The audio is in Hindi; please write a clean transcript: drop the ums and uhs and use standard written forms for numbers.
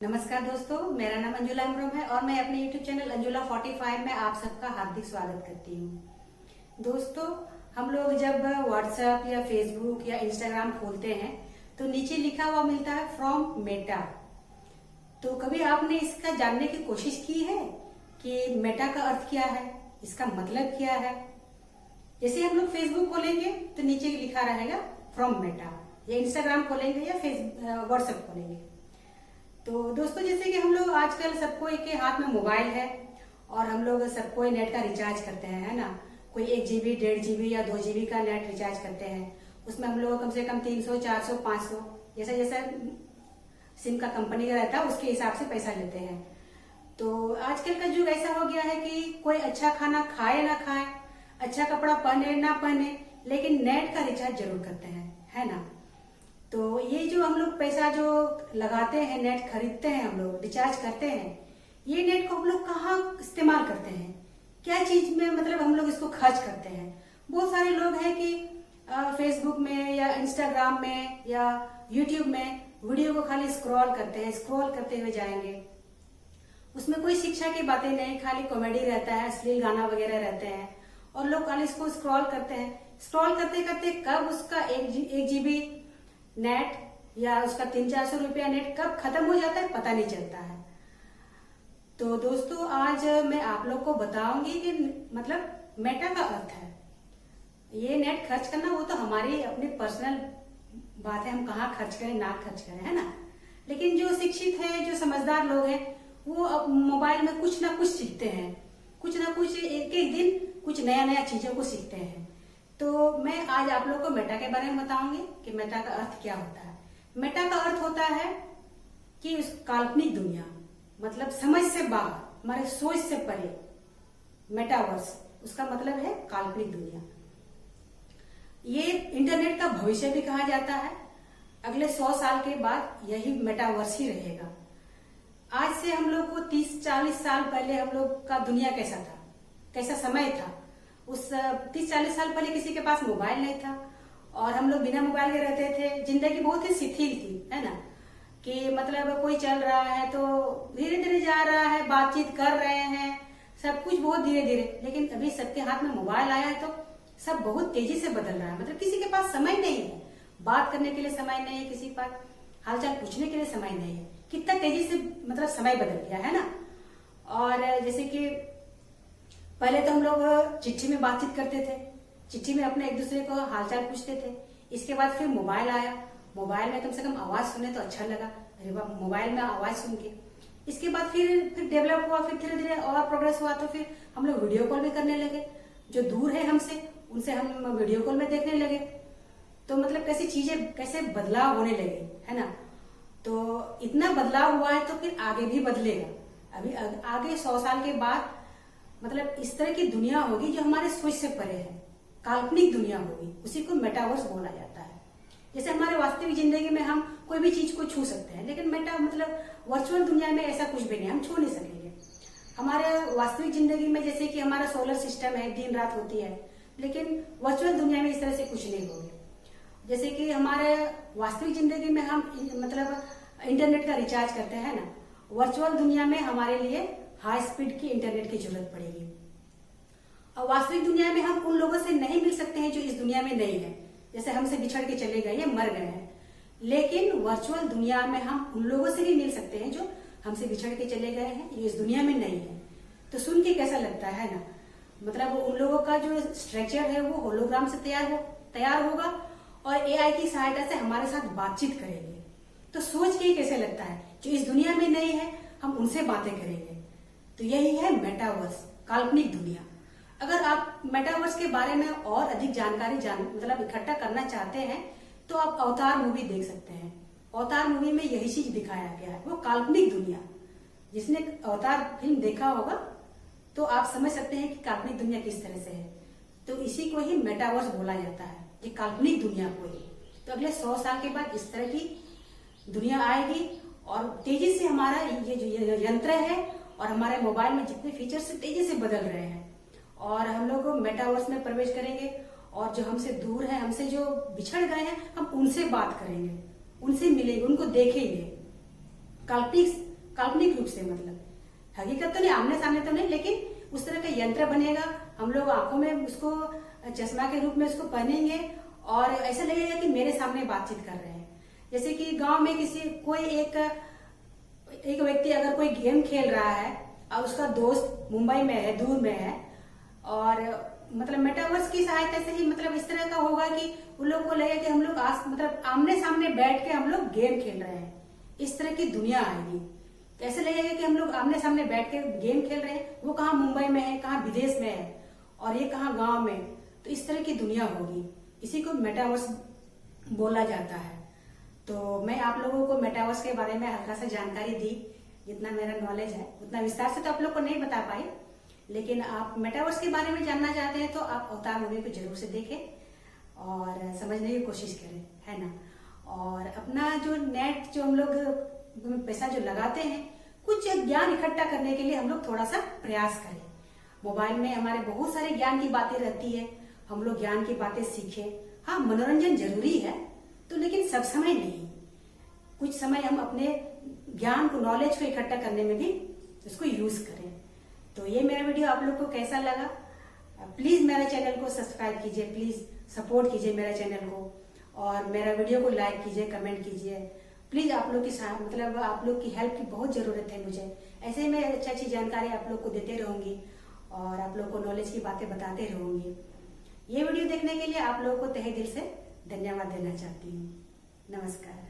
नमस्कार दोस्तों, मेरा नाम अंजुला अमरोम है और मैं अपने YouTube चैनल अंजुला 45 में आप सबका हार्दिक स्वागत करती हूँ। दोस्तों, हम लोग जब WhatsApp या Facebook या Instagram खोलते हैं तो नीचे लिखा हुआ मिलता है फ्रॉम मेटा। तो कभी आपने इसका जानने की कोशिश की है कि मेटा का अर्थ क्या है, इसका मतलब क्या है? जैसे हम लोग Facebook खोलेंगे तो नीचे लिखा रहेगा फ्रॉम मेटा, या Instagram खोलेंगे या WhatsApp खोलेंगे। तो दोस्तों, जैसे कि हम लोग आजकल सबको एक के हाथ में मोबाइल है और हम लोग सबको नेट का रिचार्ज करते हैं, है ना। कोई 1 GB 1.5 GB या 2 GB का नेट रिचार्ज करते हैं। उसमें हम लोग कम से कम 300 400 500 जैसा जैसा सिम का कंपनी का रहता है उसके हिसाब से पैसा लेते हैं। तो आजकल का युग ऐसा हो गया है कि कोई अच्छा खाना खाए ना खाए, अच्छा कपड़ा पहने ना पहने, लेकिन नेट का रिचार्ज जरूर करते हैं, है ना। तो ये जो हम लोग पैसा जो लगाते हैं, नेट खरीदते हैं, हम लोग रिचार्ज करते हैं, ये नेट को हम लोग कहाँ इस्तेमाल करते हैं, क्या चीज में मतलब हम लोग इसको खर्च करते हैं। बहुत सारे लोग हैं कि फेसबुक में या इंस्टाग्राम में या यूट्यूब में वीडियो को खाली स्क्रॉल करते हैं, स्क्रॉल करते हुए जाएंगे। उसमें कोई शिक्षा की बातें नहीं, खाली कॉमेडी रहता है, अश्लील गाना वगैरह रहते हैं और लोग खाली इसको स्क्रॉल करते हैं। स्क्रॉल करते करते कब उसका 1 GB नेट या उसका 300-400 रुपया नेट कब खत्म हो जाता है पता नहीं चलता है। तो दोस्तों, आज मैं आप लोग को बताऊंगी कि मतलब मेटा का अर्थ है। ये नेट खर्च करना वो तो हमारी अपनी पर्सनल बात है, हम कहाँ खर्च करें ना खर्च करें, है ना। लेकिन जो शिक्षित है, जो समझदार लोग हैं, वो अब मोबाइल में कुछ ना कुछ सीखते हैं, कुछ ना कुछ एक एक दिन कुछ नया नया चीजों को सीखते हैं। तो मैं आज आप लोग को मेटा के बारे में बताऊंगी कि मेटा का अर्थ क्या होता है। मेटा का अर्थ होता है कि उस काल्पनिक दुनिया, मतलब समझ से बाहर, हमारे सोच से परे, मेटावर्स, उसका मतलब है काल्पनिक दुनिया। ये इंटरनेट का भविष्य भी कहा जाता है। अगले 100 साल के बाद यही मेटावर्स ही रहेगा। आज से हम लोग को 30-40 साल पहले हम लोग का दुनिया कैसा था, कैसा समय था। उस 30-40 साल पहले किसी के पास मोबाइल नहीं था और हम लोग बिना मोबाइल के रहते थे। जिंदगी बहुत ही शिथिल थी, है ना, कि मतलब कोई चल रहा है तो धीरे धीरे जा रहा है, बातचीत कर रहे हैं, सब कुछ बहुत धीरे धीरे। लेकिन अभी सबके हाथ में मोबाइल आया है तो सब बहुत तेजी से बदल रहा है। मतलब किसी के पास समय नहीं है, बात करने के लिए समय नहीं है, किसी के पास हालचाल पूछने के लिए समय नहीं है। कितना तेजी से मतलब समय बदल गया है ना। और जैसे कि पहले तो हम लोग चिट्ठी में बातचीत करते थे, चिट्ठी में अपने एक दूसरे को हालचाल पूछते थे। इसके बाद फिर मोबाइल आया, मोबाइल में कम से कम आवाज सुने तो अच्छा लगा, अरे वाह मोबाइल में आवाज सुन के। इसके बाद फिर डेवलप हुआ, फिर धीरे धीरे और प्रोग्रेस हुआ, तो फिर हम लोग वीडियो कॉल भी करने लगे। जो दूर है हमसे उनसे हम वीडियो कॉल में देखने लगे। तो मतलब कैसी चीजें, कैसे बदलाव होने लगे, है ना। तो इतना बदलाव हुआ है तो फिर आगे भी बदलेगा। अभी आगे 100 साल के बाद मतलब इस तरह की दुनिया होगी जो हमारे सोच से परे है, काल्पनिक दुनिया होगी। उसी को मेटावर्स बोला जाता है। जैसे हमारे वास्तविक जिंदगी में हम कोई भी चीज को छू सकते हैं, लेकिन मेटा मतलब वर्चुअल दुनिया में ऐसा कुछ भी नहीं, हम छू नहीं सकेंगे। हमारे वास्तविक जिंदगी में जैसे कि हमारा सोलर सिस्टम है, दिन रात होती है, लेकिन वर्चुअल दुनिया में इस तरह से कुछ नहीं होगा। जैसे कि हमारे वास्तविक जिंदगी में हम मतलब इंटरनेट का रिचार्ज करते हैं ना, वर्चुअल दुनिया में हमारे लिए हाई स्पीड की इंटरनेट की जरूरत पड़ेगी। और वास्तविक दुनिया में हम उन लोगों से नहीं मिल सकते हैं जो इस दुनिया में नहीं है, जैसे हमसे बिछड़ के चले गए या मर गए हैं। लेकिन वर्चुअल दुनिया में हम उन लोगों से भी मिल सकते हैं जो हमसे बिछड़ के चले गए हैं, जो इस दुनिया में नहीं है। तो सुन के कैसा लगता है ना, मतलब उन लोगों का जो स्ट्रक्चर है वो होलोग्राम से तैयार होगा और AI की सहायता से हमारे साथ बातचीत करेंगे। तो सोच के कैसे लगता है, जो इस दुनिया में नहीं है हम उनसे बातें करेंगे। तो यही है मेटावर्स, काल्पनिक दुनिया। अगर आप मेटावर्स के बारे में और अधिक जानकारी मतलब इकट्ठा करना चाहते हैं तो आप अवतार मूवी देख सकते हैं। अवतार मूवी में यही चीज दिखाया गया है, वो काल्पनिक दुनिया। जिसने अवतार फिल्म देखा होगा तो आप समझ सकते हैं कि काल्पनिक दुनिया किस तरह से है। तो इसी को ही मेटावर्स बोला जाता है, ये काल्पनिक दुनिया को ही। तो अगले 100 साल के बाद इस तरह की दुनिया आएगी और तेजी से हमारा ये जो यंत्र है और हमारे मोबाइल में जितने फीचर्स से तेजी से बदल रहे हैं, और हम लोग मेटावर्स में प्रवेश करेंगे और जो हमसे दूर है, हमसे जो बिछड़ गए हैं, हम उनसे बात करेंगे, उनसे मिलेंगे, उनको देखेंगे। काल्पनिक काल्पनिक रूप से, मतलब हकीकत तो नहीं, आमने सामने तो नहीं, लेकिन उस तरह का यंत्र बनेगा। हम लोग आंखों में उसको चश्मा के रूप में उसको पहनेंगे और ऐसा लगेगा कि मेरे सामने बातचीत कर रहे हैं। जैसे कि गांव में कोई एक व्यक्ति अगर कोई गेम खेल रहा है और उसका दोस्त मुंबई में है, दूर में है, और मतलब मेटावर्स की सहायता से ही मतलब इस तरह का होगा कि उन लोग को लगेगा कि हम लोग मतलब आमने सामने बैठ के हम लोग गेम खेल रहे हैं। इस तरह की दुनिया आएगी। तो ऐसे लगेगा कि हम लोग आमने सामने बैठ के गेम खेल रहे हैं, वो कहाँ मुंबई में है, कहाँ विदेश में है और ये कहाँ गांव में। तो इस तरह की दुनिया होगी, इसी को मेटावर्स बोला जाता है। तो मैं आप लोगों को मेटावर्स के बारे में हल्का सा जानकारी दी, जितना मेरा नॉलेज है उतना विस्तार से तो आप लोग को नहीं बता पाई, लेकिन आप मेटावर्स के बारे में जानना चाहते हैं तो आप अवतार मूवी को जरूर से देखें और समझने की कोशिश करें, है ना। और अपना जो नेट जो हम लोग पैसा जो लगाते हैं, कुछ ज्ञान इकट्ठा करने के लिए हम लोग थोड़ा सा प्रयास करें। मोबाइल में हमारे बहुत सारे ज्ञान की बातें रहती है, हम लोग ज्ञान की बातें सीखें। हाँ, मनोरंजन जरूरी है तो, लेकिन सब समय नहीं। कुछ समय हम अपने ज्ञान को, नॉलेज को इकट्ठा करने में भी उसको यूज करें। तो ये मेरा वीडियो आप लोग को कैसा लगा, प्लीज मेरे चैनल को सब्सक्राइब कीजिए, प्लीज सपोर्ट कीजिए मेरे चैनल को, और मेरा वीडियो को लाइक कीजिए, कमेंट कीजिए। प्लीज आप लोग की मतलब आप लोग की हेल्प की बहुत जरूरत है मुझे। ऐसे ही मैं अच्छी जानकारी आप लोग को देते रहूंगी और आप लोग को नॉलेज की बातें बताते रहूंगी। ये वीडियो देखने के लिए आप लोगों को तहे दिल से धन्यवाद देना चाहती हूँ। नमस्कार।